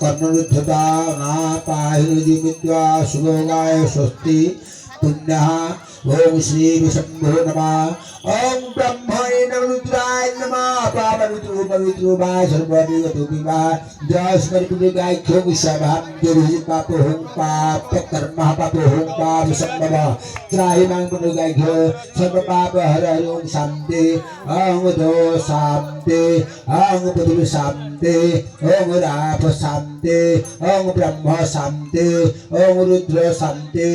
कर्णरुद्धता नापाहिर्जिमित्वा सुभोगाय स्वस्ति पुण्यः ओम श्री विशंभो नमः ओम ब्रह्मणे नमः रुद्राय नमः पावनतु पवित्रो वा सर्वदेवतो विवा जस्मरि गायख्यो विषभां देहि पापो हों पाप कर्म पापो हों पाप संभव त्राहि मां पुण्य गायख्यो सर्व पाप हर ओम शांति ओम दो शांति ओम पृथ्वी शांति ओम राप शांति ओम ब्रह्म शांति ओम रुद्र शांति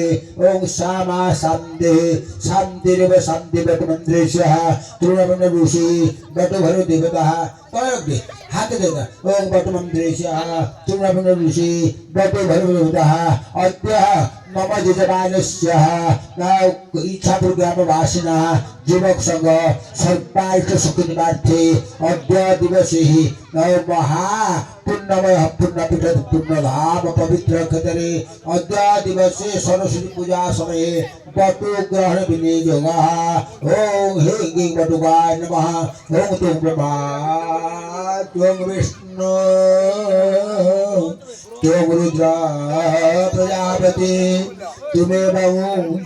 ओम श्यामा शांति शांतिरेव शांति बटमंत्रेशः तृणवर्ण ऋषि बटभर देवता तयग्नि हाथ देता ओम बटमंत्रेशः तृणवर्ण ऋषि बटभर देवता अद्य मम यजमानस्य इच्छा प्रोग्राम वासिना युवक संघ सर्वार्थ सुखनिमार्थे अद्य दिवसे महा पुण्यमय पुण्यपीठ पुण्यधाम पवित्र क्षेत्रे अद्य दिवसे सरस्वती पूजा समये बटु ग्रहण विनियोगः ओम हे बटुकाय नमः ओम त्वं ब्रह्मा त्वं विष्णु त्वं रुद्र प्रजापति त्वमेव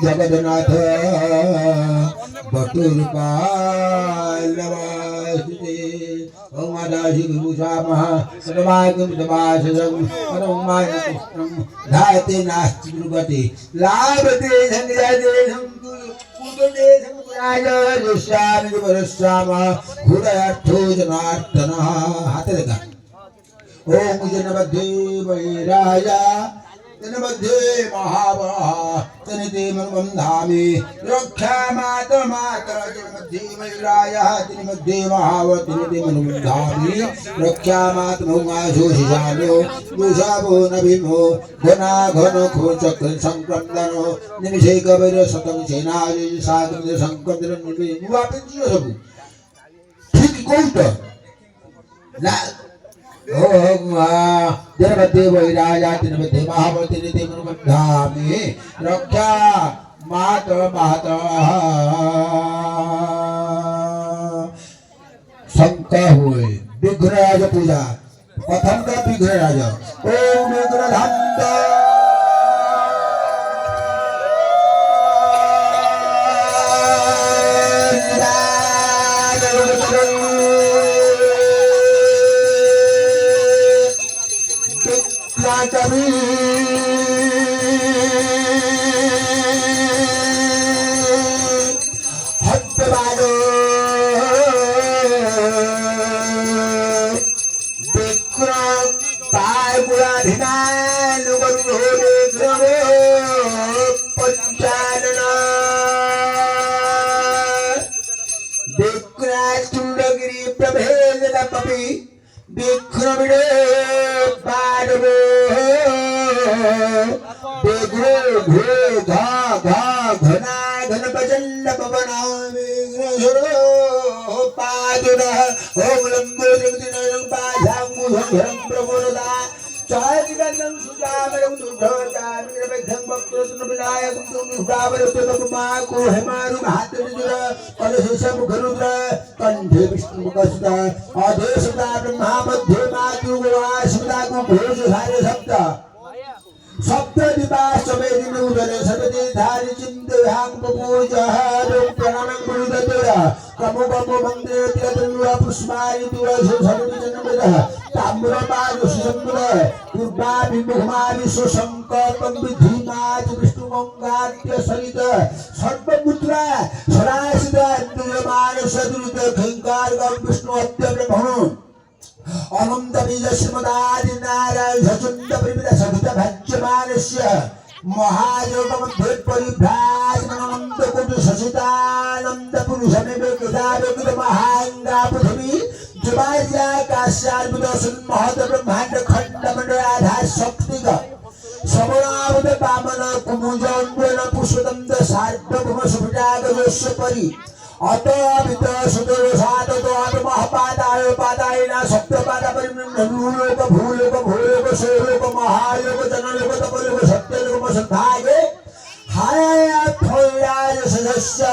जगन्नाथ बटुरूपाय नमस्ते ओम आदाशि विभूषामः सर्वागम दवासजं ओम कृष्णं धायते नास्ति दुर्गति लाभते संजयते संकुदते संकुराय यस्यामि वरस्याम हृदयार्थो जनार्दनः हाथ लगा ओम जनमध्ये वैराया जनमध्ये महाबलः जनिते मनमं धामे रक्षा माता माता जनमध्ये वैरायः जनिमध्ये महाबलः जनिते मनमं धामे रक्षा माता मोंगाशोषिशालो दुषाभो नभिमो घना घन खोचक संक्रमणो निमिषे कबीर शतम सेनाय सागर संक्रमण निमिषे मुआपिंची सब ठीक कोट ला ओम जनमध्ये वैराया जनमध्ये महाबल जनिते मनमं धामे रक्षा माता माता शंका हुए विघ्नराज पूजा प्रथम का विघ्नराज ओम विघ्नधाम सप्त दिपास वेदिन उदरे सर्वदे धारि चिंतयां पूजः प्रणमं गुरुदत्तया कमो कमो मंत्रे तिलतुल्य पुष्पाणि तुलसी सर्वदे जन्मदः ताम्रपाद सुसंबुध दुर्गा विमुखमादि सुसंकल्पं विधिमाच विष्णुमंगाद्य सरित सर्वपुत्र सरासित इंद्रियमान सदृत खंकार गं विष्णु अद्य ब्रह्मणु अनंत बीज श्रीमदादि नारायण सचुंद परिमित सहित भज्यमानस्य महायोग मध्य परिभ्राज अनंत कोटि सचितानंद पुरुषमेव कृतावेकृत महांगा पृथ्वी जुबाज्या काश्यार्बुद महत ब्रह्मांड खंड मंडल आधार शक्तिग समनावद वामन कुमुज अन्वयन पुष्पदंत सार्वभौम सुभटागजस्य परि अतोभित सुदूर साधतो महपादाय पादायना सप्तपाद परिमृलोक भूलोक भूलोक सोलोक महालोक जनलोक तपलोक सत्यलोक संभागे हाय फौराज सदस्य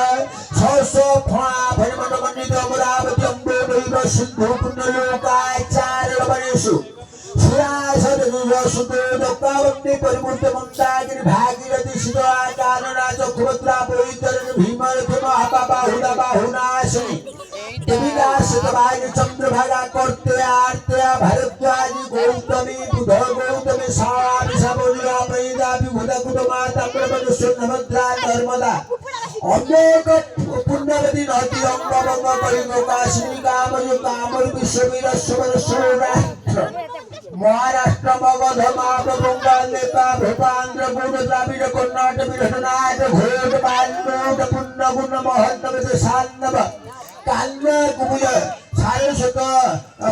सौसो फणा फणमंड मंडित अमरावती अम्बो दैव सिंधु पुण्यलोकाचार्य वनेषु शिरासर सुतो दक्कावन्ने परिमूर्त मन्दागिनि भागीरथी शिवा कानना चक्रवत्रा पवित्रन भीमरथ महाबाहुदा बाहुनाशनि देवीदास दबाई चंद्रभागा करते आरते भारद्वाजी गौतमी बुध गौतमी सावि साबरिया पैदा विभुदा कुटमा ताम्रपद स्वर्णभद्रा नर्मदा अनेक पुण्यवती नदी अंगभंग करिगो काशिनी कामर विश्ववीर सुवर सौराष्ट्र महाराष्ट्र मगध महाबंगाल नेपाल भूपांध्र गुण द्राविड़ कर्नाटक विघटनाथ घोट पांडव पुण्य गुण महंत शान्नव कान्य कुमुय सारस्वत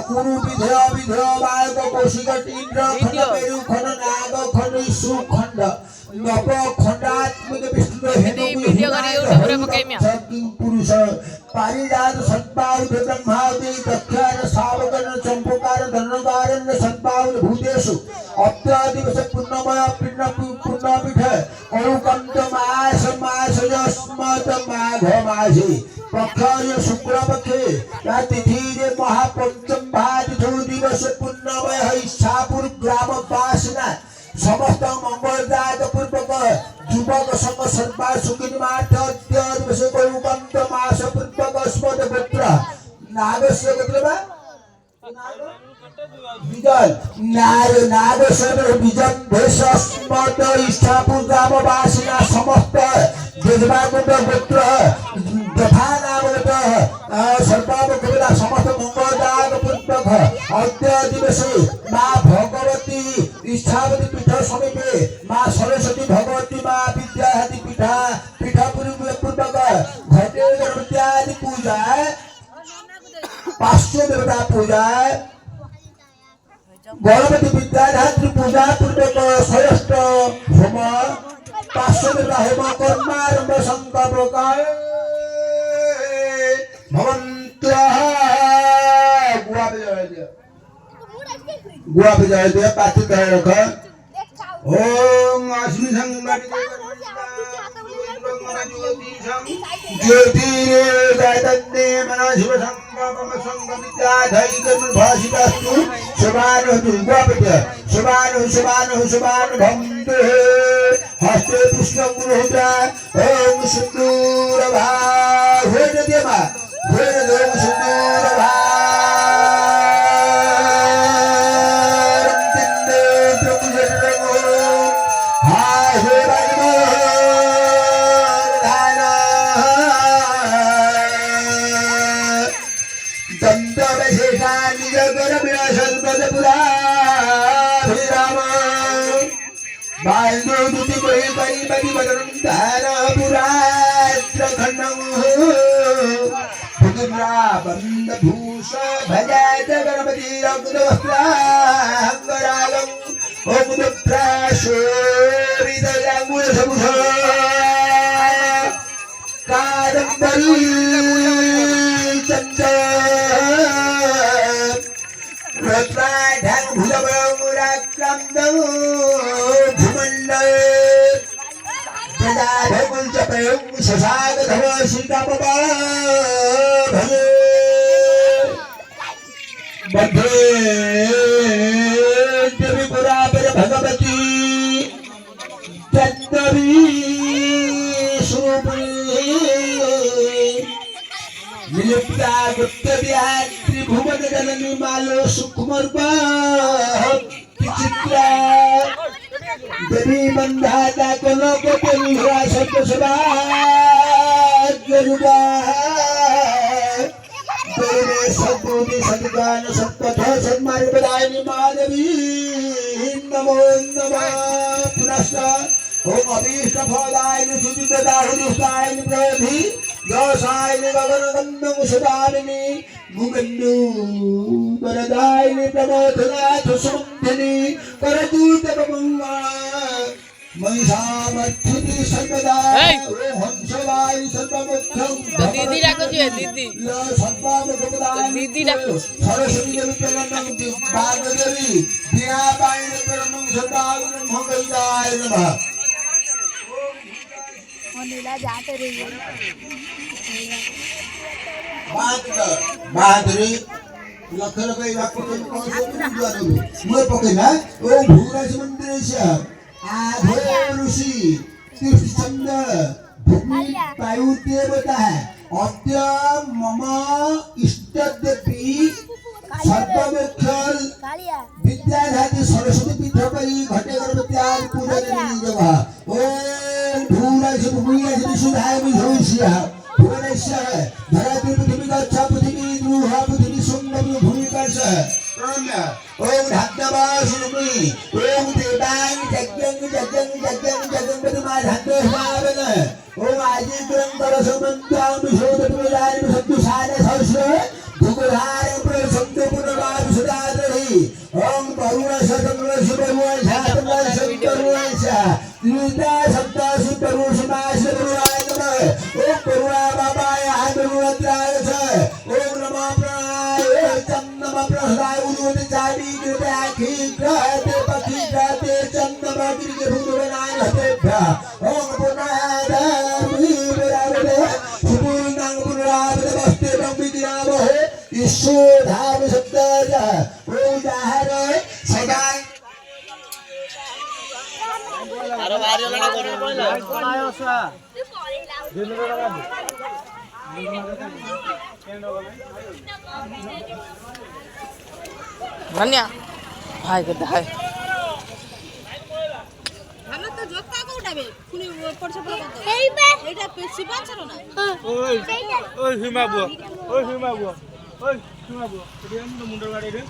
कुरु विधेय विधेय बालक कौशिक इंद्र खंड पेरु खंड नाग खंड सुखंड नव खंडात्मक विष्णु हेतु पुरुष पारिजात सत्पावुत ब्रह्मावती दक्षान सावकन चंपकार धनकारण्य सत्पावुत भूतेषु अत्यादिवस पुण्यमय पुण्यपीठ औकंत मास यस्मत माघ मासे पक्षय शुक्ल पक्षे तिथि महापंचम भातिथो दिवस पुण्यमय इच्छापुर ग्राम वासना समस्त मंगलदायक पूर्वक युवक संग सर्वा सुखिनी मार्थ दिवस औकंत मास पूर्वक स्मृत गोत्र नागस्य गोत्र बा विजय नागेश्वर विजय भेष स्मृत इच्छापुर ग्राम वासना समस्त देवबागुंड गोत्र तथा नाम सर्वावकविला समस्त मंगलदायक पूर्वक अद्य दिवसे माँ भगवती इच्छावती पीठ समीपे माँ सरस्वती भगवती माँ विद्याहति पीठ पूर्वक घटे इत्यादि पूजा पार्श्व देवता पूजा गणपति विद्याधात्री पूजा पूर्वक श्रेष्ठ होम पार्श्व देवता होम कर्मारंभ संकल्प गुआ पे जाए दिया पाती करे रखा ओम आश्मी संगमति ज्योति दैतन्ने मना शिव संगम संगमित्या धैर्यं भासितास्तु शुभानु गुआ पे शुभानु भंते हस्ते पुष्पं गुरुहुता ओम सिंदूर भाव हो दिया मा हो ओम सिंदूर भाव भूष भजात गणपति रघुवस्त्रांगरागं ओम दुप्राशोरिदयामुल समुष कादम्बरी चंद्र रत्नाढ्यं भुजबमुराक्रमं भूमण्डल प्रजाभकुल चपयं शशाकधव श्रीकामपा भजे बद्धे देवी पुरापर भगवती चंदरी सुप्री निलिप्ता गुप्त व्यात्री भुवन जननी मालो सुकुमारपा चित्रा देवी बंधाता कनक तेलिहा सत्य सभा गरुड़ा तेरे सद्बुद्धि सद्ज्ञान सत्पथ सन्मार्ग प्रदायिनी माधवी नमो नमः पुनश्च ओम अभीष्ट फलायिनी सुचितदाहुदुष्टायिनी प्रधि दोषायिनी गगनगन्धं सुदामिनी मुगन्धु वरदायिनी प्रमोदनाथ सुमन्थिनी करदूत बभुवा महिषामर्थिनी सर्वदा हंसवायु सर्वमुख्यं दीदी डाको जी दीदी दीदी डाको सरस्वती देवी प्रणमं भागदेवी दिया पायन प्रणमं सदागुण मंगलदाय नमः नीला जाते रहिए बहादुरी लख लख बापू मैं पकेना ओम भूराज मंदिरेश आधो ऋषि तीर्थचंद भूमि वायु देवता है अद्य मम इष्ट देवी सर्वमुख्य विद्याधारी सरस्वती पीठ पर घटे गणपत्यार पूजा करनी जगह ओम भूराज भूराज सुधाय विधोष्य भुवनेश्वर धरात्री पृथ्वी गच्छ पृथ्वी द्रुह पृथ्वी सुंदर भूमिकाश प्रणम्य ओम धात्तवासुनि ओम देवांग जग्गं प्रतिमा धात्तवावन ओम आदि ग्रंथर समन्ताम विशोधपुरारि सत्तुसार सहस्र भुगधार प्रसंत पुनराव सुदादहि ओम वरुण सतमल सुबरुण झातमल संतरुण त्रिता सप्ता सुतरुण समास रुणाय नमः ओम करुणा बाबाय हादरुणाय ओम नमः प्राणाय चन्नम प्रहलाय उन्नति चारी कृपया खीग्रहते पखीग्रहते चन्नम गिरिके भूमनाय हतेभ्य ओम पुनादामि विरावते सुपूर्णांग पुनरावते वस्ते ब्रह्मिदिनामो ईश्वर धाम शब्दज ओम जाहर सदा अरे बाहर वाला करे बोला आयो सा धन्या भाई करता है हम तो जोता को उठाबे पुनी ऊपर से पकड़ दे एटा पेसी पाछरो ना ओय हिमा बुआ एडी हम मुंडर गाड़ी रे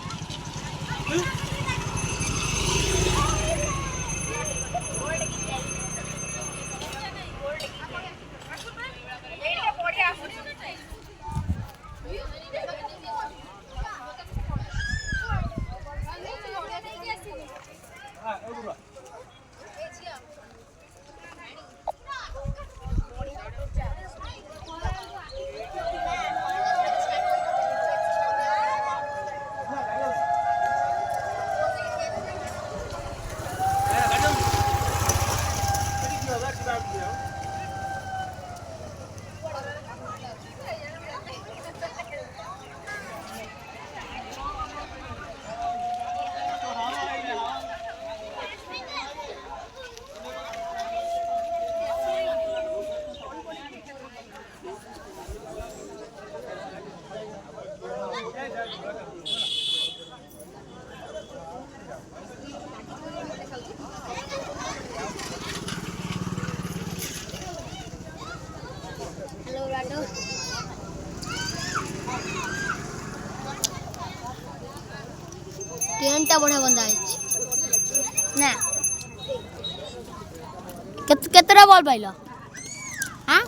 ट्रेनटा बढ़िया बंदा है ना केतरा बॉल पाइलो हां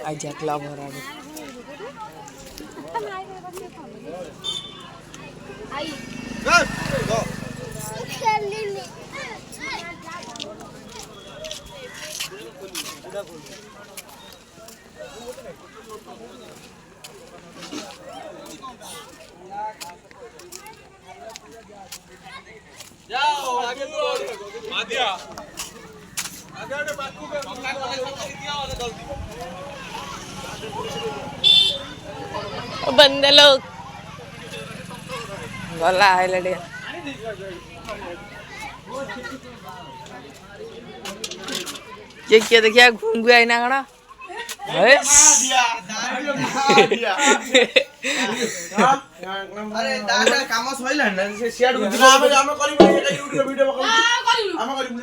आई जकला भरा आई गो जाओ आगे मार दिया आगे बाकू के पक्का कर दिया और गलती बंदे लोग गला है लड़े ये देखिए घूम गया ना कना अरे दादा काम सइला न से शेयर हम करिबा यूट्यूब वीडियो हम करिबा